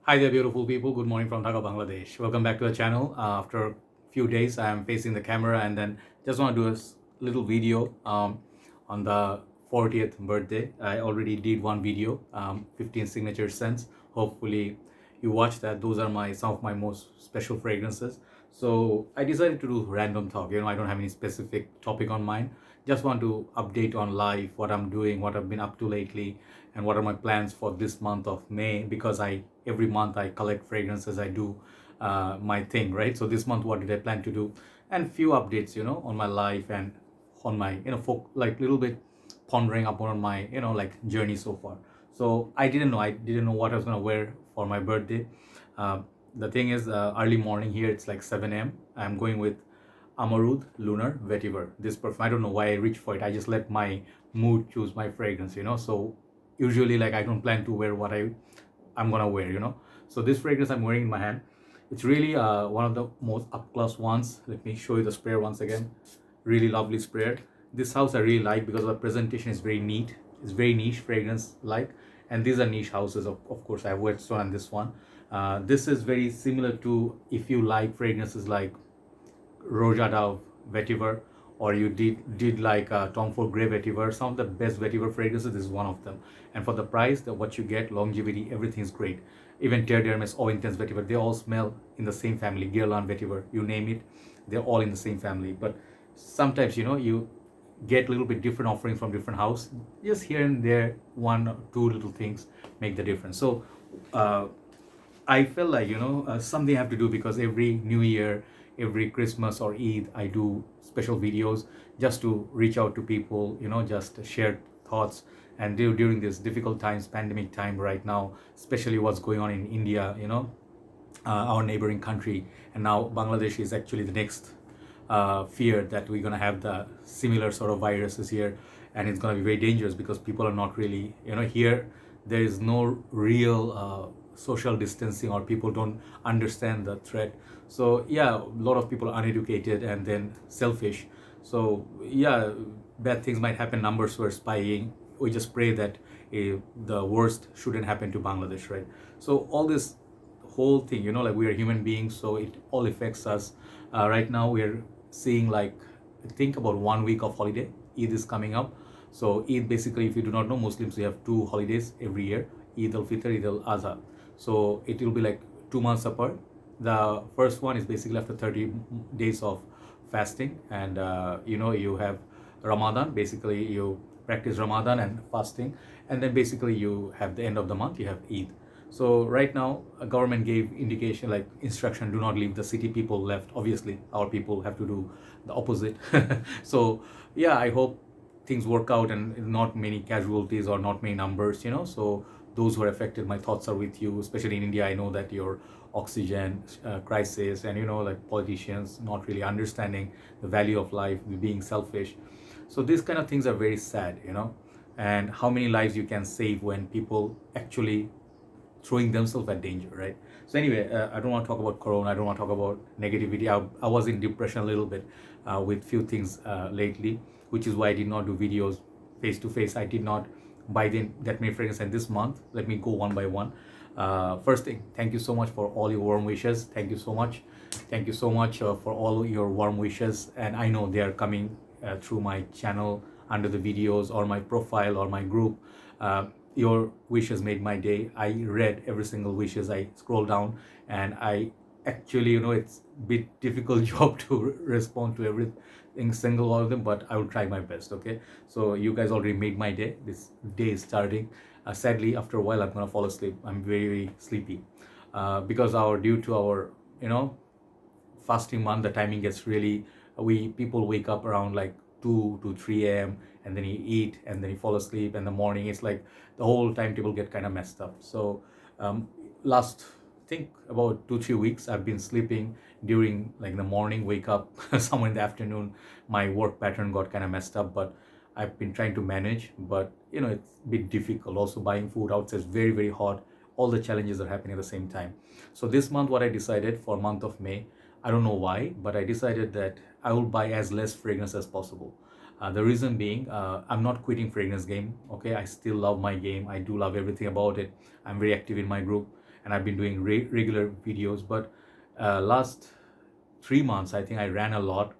Hi there, beautiful people. Good morning from Dhaka, Bangladesh. Welcome back to the channel. After a few days, I am facing the camera and then just want to do a little video on the 40th birthday. I already did one video, 15 signature scents. Hopefully, you watched that. Those are some of my most special fragrances. So I decided to do random talk. I don't have any specific topic on mind. Just want to update on life, what I'm doing, what I've been up to lately, and what are my plans for this month of May, because I every month I collect fragrances. I do my thing, right? So this month, what did I plan to do? And few updates, on my life and on my, like little bit pondering upon my, like journey so far. So I didn't know what I was gonna wear for my birthday. The thing is, early morning here, it's like 7 a.m. I'm going with Amarud Lunar Vetiver. This perfume, I don't know why I reached for it. I just let my mood choose my fragrance. So usually, like, I don't plan to wear what I'm gonna wear. So this fragrance I'm wearing in my hand, it's really one of the most up close ones. Let me show you the sprayer once again. Really lovely sprayer. This house I really like because the presentation is very neat. It's very niche fragrance like, and these are niche houses. Of course, I have Whetstone and this one. This is very similar to, if you like fragrances like Rojada vetiver, or you did like Tom Ford Grey vetiver. Some of the best vetiver fragrances, this is one of them. And for the price, what you get, longevity, everything is great. Even Terre d'Hermes or Intense vetiver, they all smell in the same family. Guerlain vetiver, you name it, they're all in the same family. But sometimes, you get a little bit different offerings from different house. Just here and there, one or two little things make the difference. So uh, I felt like, something I have to do, because every New Year, every Christmas or Eid, I do special videos just to reach out to people, just share thoughts. And during this difficult times, pandemic time right now, especially what's going on in India, our neighboring country, and now Bangladesh is actually the next fear that we're going to have the similar sort of viruses here, and it's going to be very dangerous because people are not really, here there is no real social distancing, or people don't understand the threat. So yeah, a lot of people are uneducated and then selfish. So yeah, bad things might happen. Numbers were spying. We just pray that the worst shouldn't happen to Bangladesh, right? So all this whole thing, like, we are human beings, so it all affects us. Right now we are seeing, like, think about 1 week of holiday. Eid is coming up. So Eid, basically, if you do not know, Muslims, we have two holidays every year: Eid al-Fitr, Eid al-Adha. So it will be like 2 months apart. The first one is basically after 30 days of fasting, and you have Ramadan. Basically, you practice Ramadan and fasting, and then basically you have the end of the month, you have Eid. So right now, a government gave indication, like instruction: do not leave the city. People left. Obviously, our people have to do the opposite. So yeah, I hope things work out and not many casualties or not many numbers. So those who are affected, my thoughts are with you, especially in India. I know that your oxygen crisis, and like politicians not really understanding the value of life, being selfish. So these kind of things are very sad. And how many lives you can save when people actually throwing themselves at danger, right? So anyway, I don't want to talk about corona. I don't want to talk about negativity. I was in depression a little bit with few things lately, which is why I did not do videos face to face. I did not buy that many fragrances. And this month, let me go one by one. First thing, thank you so much for all your warm wishes. Thank you so much. Thank you so much for all your warm wishes. And I know they are coming through my channel, under the videos, or my profile, or my group. Your wishes made my day. I read every single wishes. I scroll down, and I actually, it's a bit difficult job to respond to everything single one of them, but I will try my best. Okay, so you guys already made my day. This day is starting. Sadly, after a while, I'm gonna fall asleep. I'm very, very sleepy because due to our, fasting month, the timing gets really, we people wake up around like 2 to 3 a.m, and then you eat, and then you fall asleep in the morning. It's like the whole timetable get kind of messed up. So last, think about 2 3 weeks, I've been sleeping during, like, the morning, wake up somewhere in the afternoon. My work pattern got kind of messed up, but I've been trying to manage. But it's a bit difficult. Also, buying food outside is very, very hot. All the challenges are happening at the same time. So this month, what I decided for month of May, I don't know why, but I decided that I will buy as less fragrance as possible. The reason being, I'm not quitting fragrance game. Okay, I still love my game. I do love everything about it. I'm very active in my group, and I've been doing regular videos. But last 3 months, I think I ran a lot.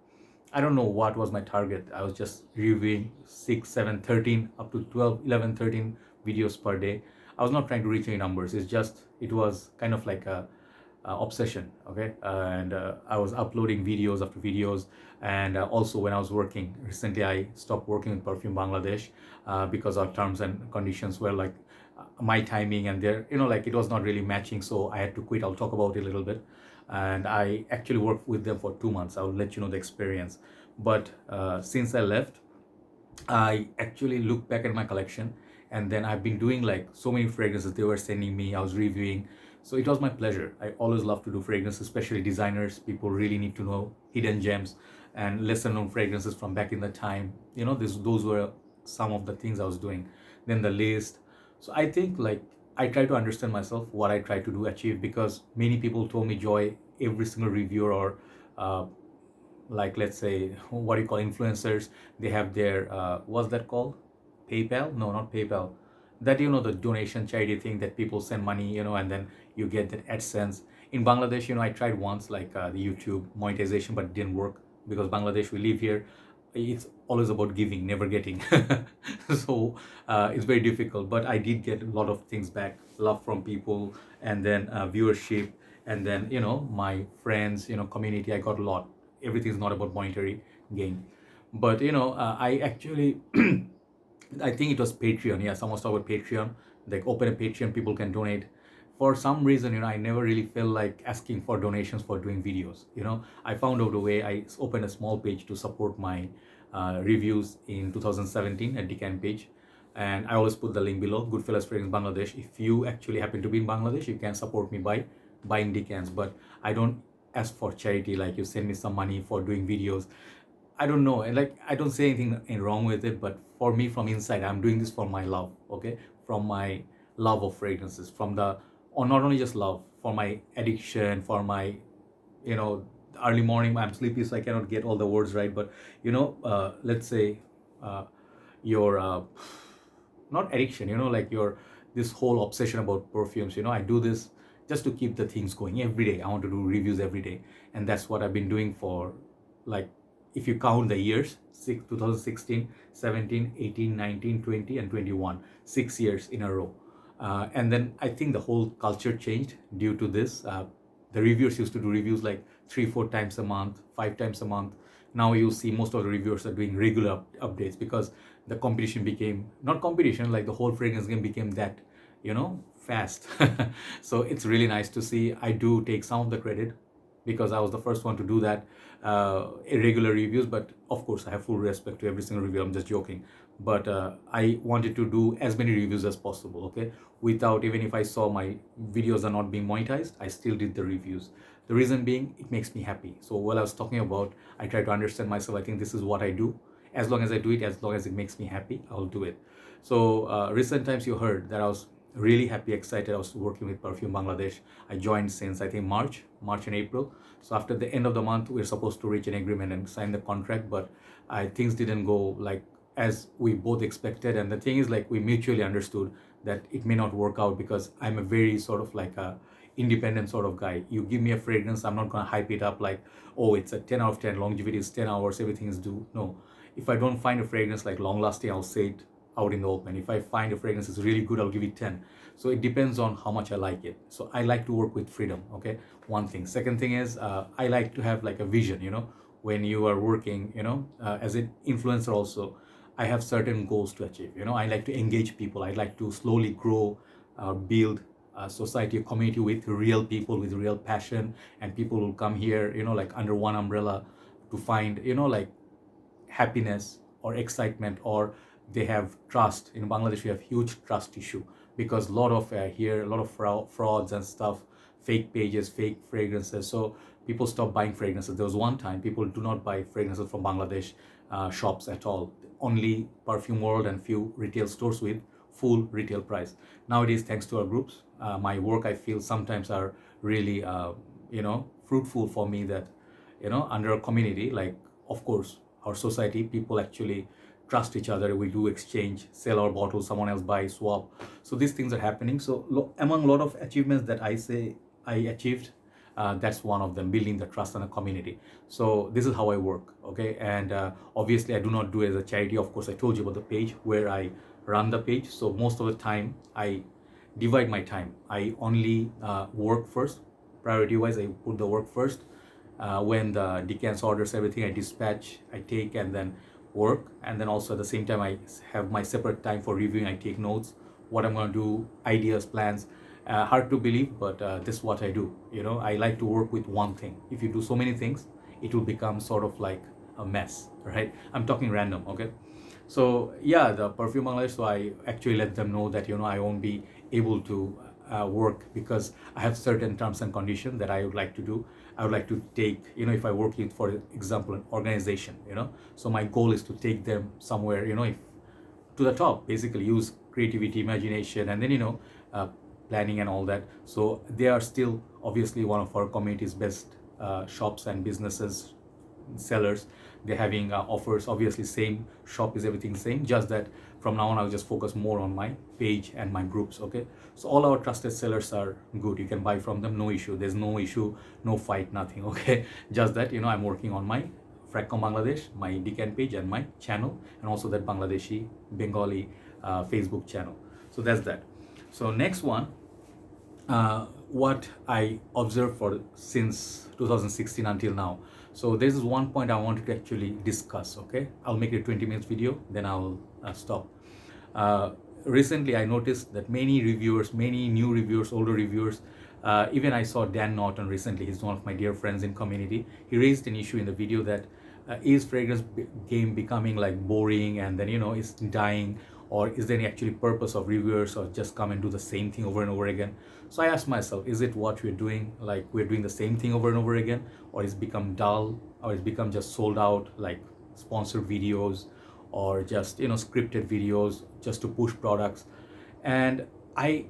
I don't know what was my target. I was just reviewing 6, 7, 13, up to 12, 11, 13 videos per day. I was not trying to reach any numbers. It's just, it was kind of like a obsession. Okay. And I was uploading videos after videos. And also when I was working recently, I stopped working with Perfume Bangladesh because our terms and conditions were like my timing and their, like it was not really matching. So I had to quit. I'll talk about it a little bit. And I actually worked with them for 2 months. I'll let you know the experience. But since I left, I actually look back at my collection, and then I've been doing like so many fragrances they were sending me. I was reviewing, so it was my pleasure. I always love to do fragrances, especially designers. People really need to know hidden gems and lesser known fragrances from back in the time. Those were some of the things I was doing. Then the list. So I think like I try to understand myself, what I try to do achieve, because many people told me, Joy, every single reviewer or like let's say what do you call influencers, they have their what's that called, PayPal, no, not PayPal, that the donation charity thing that people send money, and then you get that AdSense. In Bangladesh, I tried once like the YouTube monetization, but it didn't work because Bangladesh, we live here, it's always about giving, never getting. So it's very difficult, but I did get a lot of things back, love from people, and then viewership, and then my friends, community. I got a lot. Everything is not about monetary gain, but I actually I think it was Patreon. Yeah, someone talked about Patreon. Like open a Patreon, people can donate. For some reason, I never really felt like asking for donations for doing videos. I found out a way. I opened a small page to support my reviews in 2017, a Decant page. And I always put the link below, Goodfellas Fragrance Bangladesh. If you actually happen to be in Bangladesh, you can support me by buying decants. But I don't ask for charity, like you send me some money for doing videos. I don't know, and like I don't say anything wrong with it, but for me, from inside, I'm doing this for my love, okay? From my love of fragrances, from the, or not only just love, for my addiction, for my, you know, early morning, I'm sleepy, so I cannot get all the words right, but let's say uh, your not addiction, like your this whole obsession about perfumes. I do this just to keep the things going every day. I want to do reviews every day, and that's what I've been doing for, like, if you count the years, 2016, 17, 18, 19, 20, and 21, 6 years in a row. And then I think the whole culture changed due to this. The reviewers used to do reviews like 3 4 times a month, 5 times a month. Now you see most of the reviewers are doing regular updates, because the competition became not competition, like the whole fragrance game became that fast. So it's really nice to see. I do take some of the credit because I was the first one to do that, irregular reviews. But of course, I have full respect to every single review. I'm just joking. But I wanted to do as many reviews as possible, okay? Without, even if I saw my videos are not being monetized, I still did the reviews. The reason being, it makes me happy. So while I was talking about, I try to understand myself. I think this is what I do. As long as I do it, as long as it makes me happy, I'll do it. So recent times you heard that I was really happy, excited. I was working with Perfume Bangladesh. I joined since I think March and April. So after the end of the month, we're supposed to reach an agreement and sign the contract, but things didn't go like as we both expected. And the thing is, like, we mutually understood that it may not work out, because I'm a very sort of like a independent sort of guy. You give me a fragrance, I'm not gonna hype it up like, oh, it's a 10 out of 10, longevity is 10 hours, everything is due. No, if I don't find a fragrance like long lasting, I'll say it out in the open. If I find a fragrance is really good, I'll give it 10. So it depends on how much I like it. So I like to work with freedom, okay? One thing. Second thing is, I like to have like a vision, when you are working, as an influencer also, I have certain goals to achieve. I like to engage people. I like to slowly grow, build a society, a community with real people, with real passion, and people will come here, like under one umbrella to find, like happiness or excitement, or they have trust. In Bangladesh, we have huge trust issue, because a lot of here, a lot of frauds and stuff, fake pages, fake fragrances. So people stop buying fragrances. There was one time people do not buy fragrances from Bangladesh shops at all. Only Perfume World and few retail stores with full retail price. Nowadays, thanks to our groups, my work, I feel sometimes are really fruitful for me, that under a community, like, of course, our society, people actually trust each other. We do exchange, sell our bottles, someone else buy, swap. So these things are happening. So among a lot of achievements that I say I achieved, that's one of them, building the trust in a community. So this is how I work, okay? And obviously I do not do it as a charity. Of course, I told you about the page where I run the page. So most of the time I divide my time. I only work first, priority wise. I put the work first. When the decants orders everything, I dispatch, I take, and then work. And then also at the same time I have my separate time for reviewing. I take notes, what I'm going to do, ideas, plans. Hard to believe, but this is what I do. I like to work with one thing. If you do so many things, it will become sort of like a mess, right? I'm talking random, okay? So yeah, the Perfume Bangladesh, so I actually let them know that I won't be able to work because I have certain terms and conditions that I would like to do. I would like to take, if I work with, for example, an organization, so my goal is to take them somewhere, if to the top, basically use creativity, imagination, and then planning and all that. So they are still obviously one of our community's best shops and businesses, sellers. They're having offers. Obviously same shop, is everything same, just that from now on I'll just focus more on my page and my groups, okay? So all our trusted sellers are good. You can buy from them, no issue. There's no issue, no fight, nothing, okay? Just that I'm working on my Fracom Bangladesh, my Decant page, and my channel, and also that Bangladeshi Bengali Facebook channel. So that's that. So next one, what I observed for since 2016 until now. So this is one point I wanted to actually discuss, okay? I'll make it a 20 minutes video, then I'll stop. Recently I noticed that many reviewers, many new reviewers, older reviewers, even I saw Dan Norton recently. He's one of my dear friends in community. He raised an issue in the video that is fragrance game becoming like boring, and then it's dying, or is there any actually purpose of reviewers or just come and do the same thing over and over again? So I asked myself, is it what we're doing, like we're doing the same thing over and over again, or it's become dull, or it's become just sold out, like sponsored videos, or just scripted videos just to push products? And I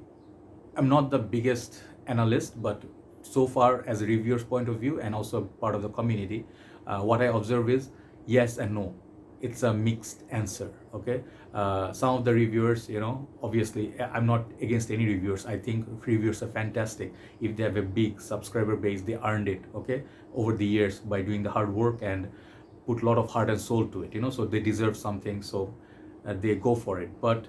am not the biggest analyst, but so far as a reviewer's point of view and also part of the community, what I observe is yes and no. It's a mixed answer, okay? Some of the reviewers, obviously I'm not against any reviewers. I think reviewers are fantastic. If they have a big subscriber base, they earned it, okay, over the years by doing the hard work and put a lot of heart and soul to it, so they deserve something, so they go for it. But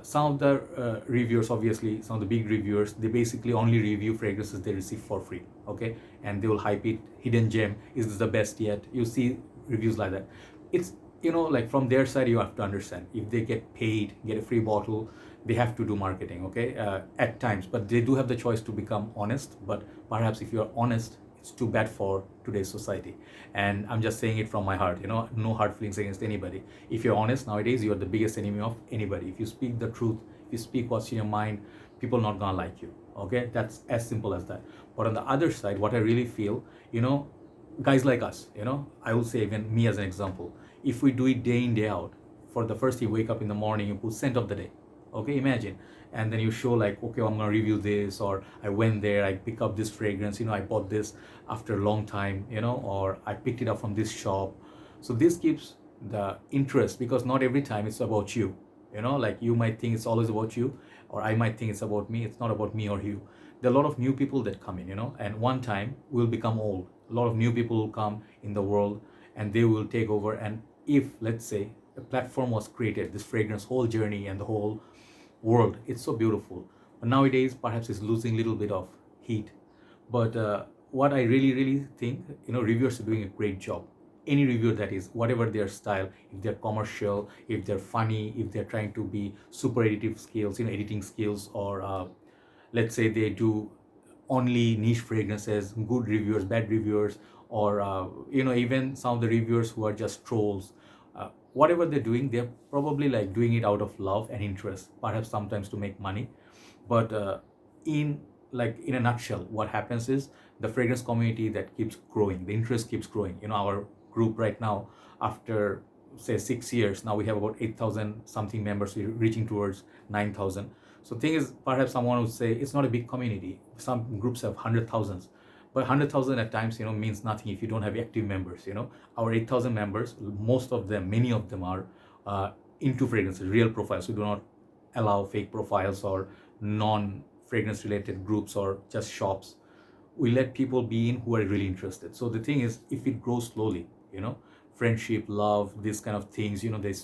some of the reviewers, obviously some of the big reviewers, they basically only review fragrances they receive for free, okay? And they will hype it, hidden gem, is this the best yet? You see reviews like that. It's like from their side, you have to understand, if they get paid, get a free bottle, they have to do marketing, okay, at times. But they do have the choice to become honest. But perhaps if you're honest, it's too bad for today's society. And I'm just saying it from my heart, no hard feelings against anybody. If you're honest nowadays, you're the biggest enemy of anybody. If you speak the truth, if you speak what's in your mind, people not gonna like you, okay? That's as simple as that. But on the other side, what I really feel, guys like us, I will say even me as an example, if we do it day in, day out, for the first you wake up in the morning, you put scent of the day, okay, imagine, and then you show like, okay, I'm gonna review this, or I went there, I pick up this fragrance, I bought this after a long time, or I picked it up from this shop. So this keeps the interest, because not every time it's about you, like you might think it's always about you, or I might think it's about me. It's not about me or you. There are a lot of new people that come in, and one time we'll become old. A lot of new people will come in the world, and they will take over. And if, let's say, a platform was created, this fragrance whole journey and the whole world, it's so beautiful, but nowadays perhaps it's losing a little bit of heat. But what I really think, reviewers are doing a great job. Any reviewer that is, whatever their style, if they're commercial, if they're funny, if they're trying to be super editing skills, editing skills, or let's say they do only niche fragrances, good reviewers, bad reviewers, or even some of the reviewers who are just trolls, whatever they're doing, they're probably like doing it out of love and interest, perhaps sometimes to make money. But in a nutshell, what happens is the fragrance community that keeps growing, the interest keeps growing. Our group right now, after say 6 years, now we have about 8,000 something members. We're reaching towards 9,000. So thing is, perhaps someone would say it's not a big community. Some groups have 100,000s, but 100,000 at times, means nothing if you don't have active members. Our 8,000 members, most of them, many of them are into fragrances, real profiles. We do not allow fake profiles or non-fragrance related groups or just shops. We let people be in who are really interested. So the thing is, if it grows slowly, friendship, love, these kind of things, they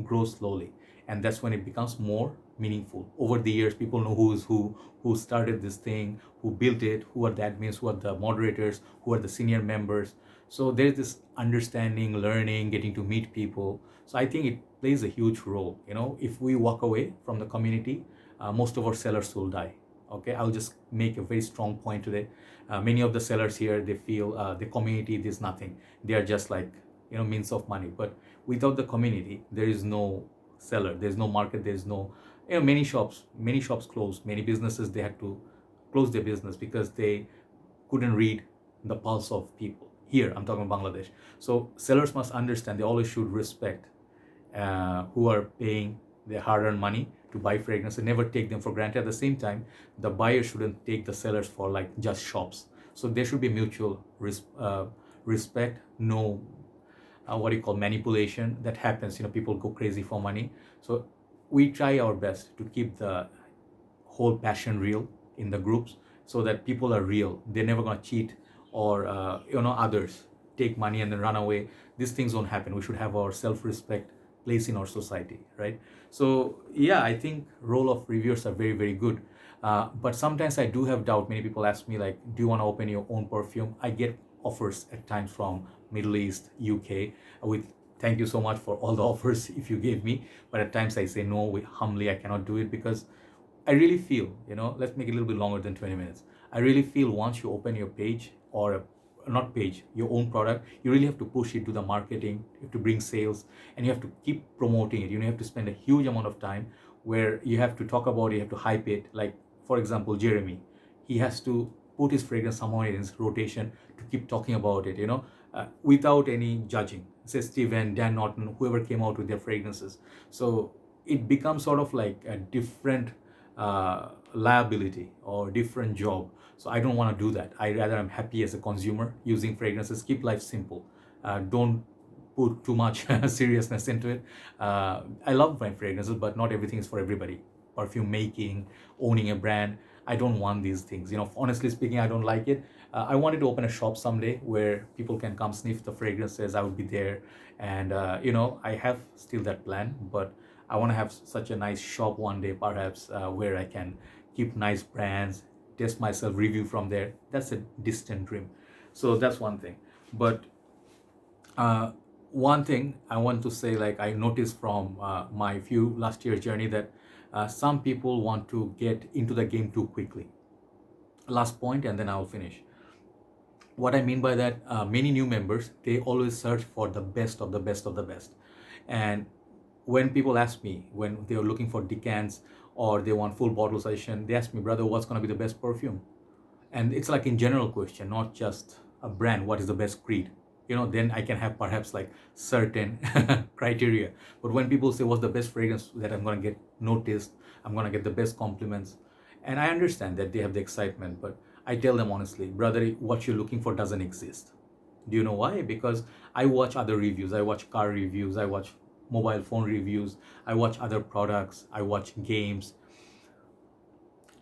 grow slowly, and that's when it becomes more meaningful. Over the years, people know who is who started this thing, who built it, who are the admins, who are the moderators, who are the senior members. So there's this understanding, learning, getting to meet people. So I think it plays a huge role. If we walk away from the community, most of our sellers will die. Okay, I'll just make a very strong point today. Many of the sellers here, they feel the community is nothing. They are just like means of money. But without the community, there is no seller, there's no market, there's no many shops closed, many businesses, they had to close their business because they couldn't read the pulse of people. Here I'm talking about Bangladesh. So sellers must understand they always should respect who are paying their hard-earned money to buy fragrance, and never take them for granted. At the same time, the buyer shouldn't take the sellers for like just shops. So there should be mutual respect, no what you call manipulation that happens. People go crazy for money. So we try our best to keep the whole passion real in the groups, so that people are real. They're never gonna cheat or others take money and then run away. These things won't happen. We should have our self-respect place in our society, right? So yeah, I think role of reviewers are very, very good. But sometimes I do have doubt. Many people ask me like, do you want to open your own perfume? I get offers at times from Middle East, UK, with thank you so much for all the offers if you gave me. But at times I say no, humbly I cannot do it, because I really feel, let's make it a little bit longer than 20 minutes. I really feel once you open your page, or not page, your own product, you really have to push it to the marketing, you have to bring sales, and you have to keep promoting it. You have to spend a huge amount of time where you have to talk about it, you have to hype it. Like, for example, Jeremy, he has to put his fragrance somewhere in his rotation to keep talking about it, without any judging. Say Steven, Dan Norton, whoever came out with their fragrances. So it becomes sort of like a different liability or different job. So I don't want to do that. I'm happy as a consumer using fragrances. Keep life simple. Don't put too much seriousness into it. I love my fragrances, but not everything is for everybody. Perfume making, owning a brand, I don't want these things. Honestly speaking, I don't like it. I wanted to open a shop someday where people can come sniff the fragrances. I would be there, and I have still that plan, but I want to have such a nice shop one day, perhaps, where I can keep nice brands, test myself, review from there. That's a distant dream. So that's one thing. But one thing I want to say, like I noticed from my few last year journey, that some people want to get into the game too quickly. Last point, and then I'll finish. What I mean by that, many new members, they always search for the best of the best of the best. And when people ask me, when they are looking for decants or they want full bottle session, they ask me, brother, what's going to be the best perfume? And it's like in general question, not just a brand, what is the best creed? Then I can have perhaps like certain criteria. But when people say what's the best fragrance that I'm going to get noticed, I'm going to get the best compliments, and I understand that they have the excitement, but I tell them honestly, brother, what you're looking for doesn't exist. Do you know why? Because I watch other reviews, I watch car reviews, I watch mobile phone reviews, I watch other products, I watch games.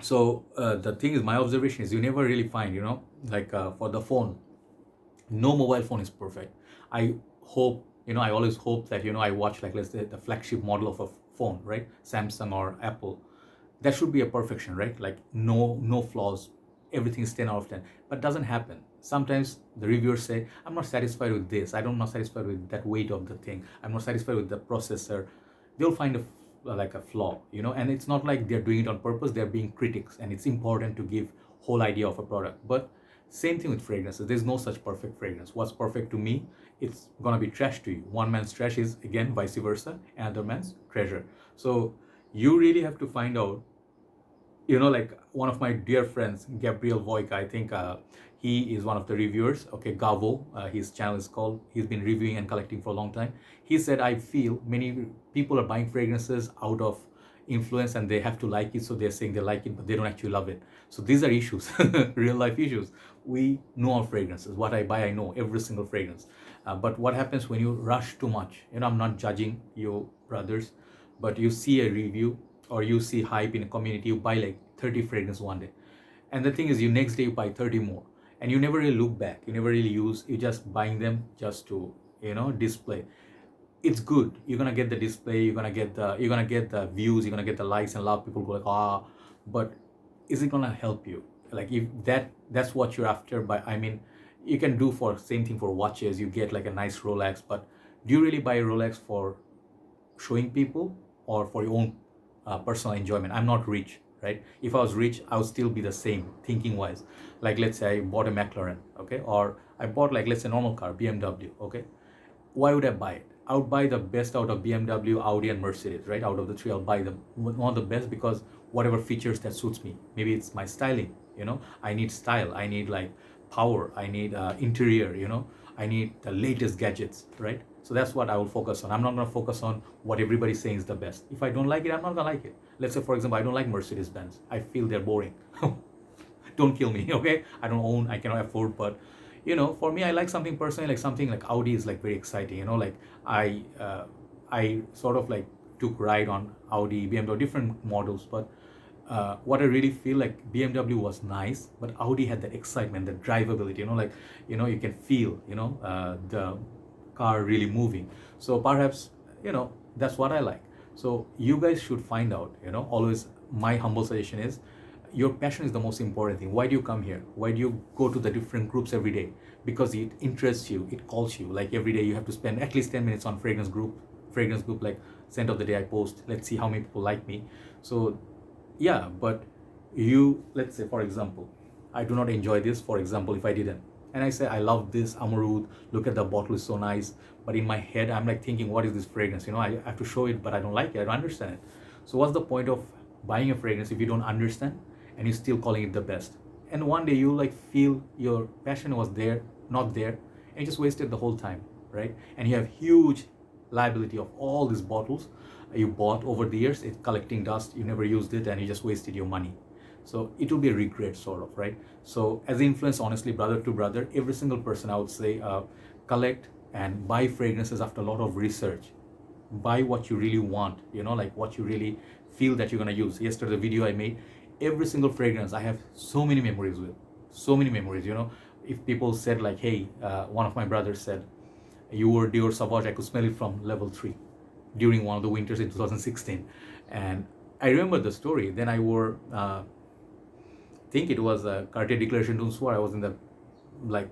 So the thing is, my observation is, you never really find, like for the phone, no mobile phone is perfect. I hope, I always hope that, I watch, like, let's say the flagship model of a phone, right? Samsung or Apple. That should be a perfection, right? Like no flaws, everything is 10 out of 10. But doesn't happen. Sometimes the reviewers say, I'm not satisfied with this, I'm not satisfied with that weight of the thing, I'm not satisfied with the processor. They'll find like a flaw, and it's not like they're doing it on purpose, they're being critics, and it's important to give whole idea of a product. But same thing with fragrances, there's no such perfect fragrance. What's perfect to me, it's gonna be trash to you. One man's trash is, again, vice versa, another man's treasure. So you really have to find out, like one of my dear friends, Gabriel Voica, I think he is one of the reviewers. Okay, Gavo, his channel is called. He's been reviewing and collecting for a long time. He said, I feel many people are buying fragrances out of, influence and they have to like it, so they're saying they like it but they don't actually love it. So these are issues, real life issues. We know our fragrances. What I buy, I know every single fragrance. But what happens when you rush too much? I'm not judging you brothers, but you see a review or you see hype in a community, you buy like 30 fragrances one day, and the thing is, you next day you buy 30 more, and you never really look back, you never really use, you just buying them just to display. It's good, you're gonna get the display, you're gonna get the views, you're gonna get the likes and love, people go like, but is it gonna help you? Like, if that's what you're after. But I mean, you can do for same thing for watches, you get like a nice Rolex, but do you really buy a Rolex for showing people or for your own personal enjoyment? I'm not rich, right? If I was rich, I would still be the same thinking wise. Like, let's say I bought a McLaren, okay, or I bought, like, let's say, normal car, BMW, okay. Why would I buy it? I would buy the best out of BMW, Audi, and Mercedes, right? Out of the three, I'll buy the one of the best, because whatever features that suits me. Maybe it's my styling, I need style, I need like power, I need interior, I need the latest gadgets, right? So that's what I will focus on. I'm not going to focus on what everybody's saying is the best. If I don't like it, I'm not going to like it. Let's say, for example, I don't like Mercedes Benz. I feel they're boring. Don't kill me, okay? I don't own, I cannot afford, but for me, I like something personally, like something like Audi is like very exciting, like I sort of like took ride on Audi, BMW, different models, but what I really feel like, BMW was nice, but Audi had that excitement, the drivability, like, you can feel, the car really moving. So perhaps, that's what I like. So you guys should find out, always my humble suggestion is, your passion is the most important thing. Why do you come here? Why do you go to the different groups every day? Because it interests you, it calls you. Like, every day you have to spend at least 10 minutes on fragrance group, like scent of the day I post. Let's see how many people like me. So yeah, but let's say, for example, I do not enjoy this, for example, if I didn't, and I say I love this Amarud, look at the bottle, is so nice, but in my head I'm like thinking, what is this fragrance? I have to show it, but I don't like it, I don't understand it. So what's the point of buying a fragrance if you don't understand and you're still calling it the best? And one day you like feel your passion was there, not there, and you just wasted the whole time, right? And you have huge liability of all these bottles you bought over the years, it's collecting dust, you never used it, and you just wasted your money. So it will be a regret, sort of, right? So as an influence, honestly, brother to brother, every single person, I would say, collect and buy fragrances after a lot of research. Buy what you really want, like what you really feel that you're going to use. Yesterday, the video I made, every single fragrance I have so many memories with, so many memories. If people said like, hey, one of my brothers said, you wore Dior Sauvage, I could smell it from level 3 during one of the winters in 2016. And I remember the story. Then I wore, think it was a Cartier Declaration d'un Soir. I was in the like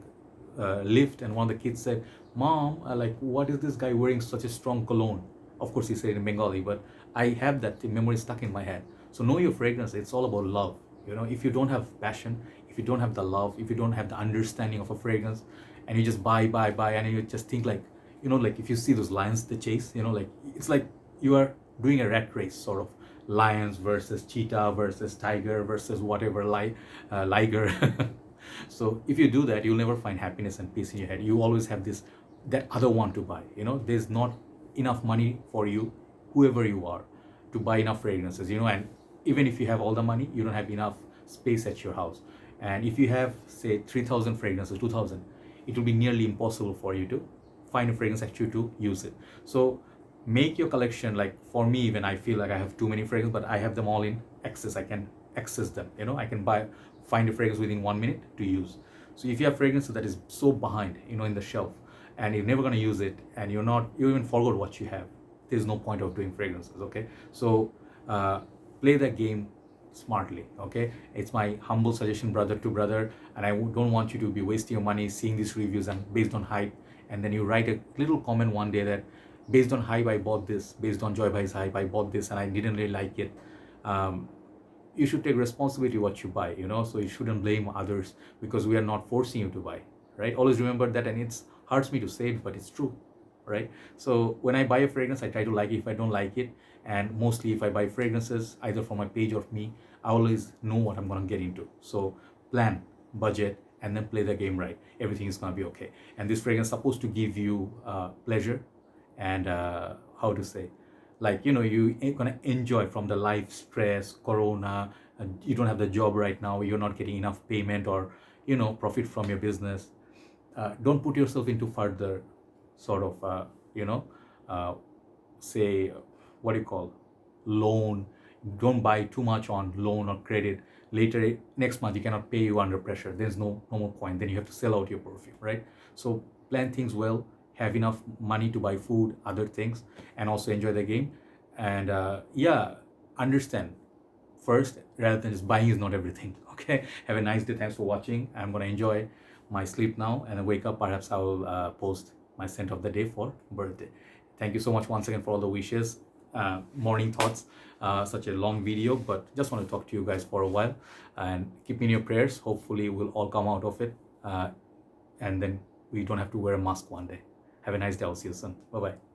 lift, and one of the kids said, Mom, like, what is this guy wearing such a strong cologne? Of course, he said it in Bengali, but I have that memory stuck in my head. So know your fragrance. It's all about love. If you don't have passion, if you don't have the love, if you don't have the understanding of a fragrance, and you just buy, and you just think like, like if you see those lions they chase, like it's like you are doing a rat race, sort of, lions versus cheetah versus tiger versus whatever, liger. So if you do that, you'll never find happiness and peace in your head. You always have that other one to buy. There's not enough money for you, whoever you are, to buy enough fragrances. And even if you have all the money, you don't have enough space at your house. And if you have, say, 3,000 fragrances, 2,000, it will be nearly impossible for you to find a fragrance actually to use it. So make your collection. Like, for me, even I feel like I have too many fragrances, but I have them all in access. I can access them. I can find a fragrance within 1 minute to use. So if you have fragrances that is so behind, in the shelf, and you're never going to use it, and you even forgot what you have, there's no point of doing fragrances. Okay, so play that game smartly. Okay, it's my humble suggestion, brother to brother, and I don't want you to be wasting your money seeing these reviews and based on hype, and then you write a little comment one day that based on hype I bought this, based on Joy Bhai's hype I bought this and I didn't really like it. You should take responsibility what you buy, so you shouldn't blame others, because we are not forcing you to buy, right? Always remember that, and it hurts me to say it, but it's true, right? So when I buy a fragrance, I try to like it. If I don't like it, and mostly if I buy fragrances either from my page or me, I always know what I'm going to get into. So plan, budget, and then play the game right. Everything is going to be okay. And this fragrance is supposed to give you pleasure and how to say, like, you ain't gonna enjoy from the life stress, corona, and you don't have the job right now, you're not getting enough payment or profit from your business. Don't put yourself into further sort of you know uh, say what do you call loan. Don't buy too much on loan or credit. Later next month you cannot pay, you under pressure, there's no more point, then you have to sell out your profit, right? So plan things well, have enough money to buy food, other things, and also enjoy the game. And yeah, understand first, rather than just buying is not everything. Okay, have a nice day, thanks for watching. I'm gonna enjoy my sleep now, and then wake up, perhaps I will post my scent of the day for birthday. Thank you so much once again for all the wishes, morning thoughts. Such a long video, but just want to talk to you guys for a while, and keep me in your prayers. Hopefully we'll all come out of it, and then we don't have to wear a mask one day. Have a nice day, I'll see you soon. Bye bye.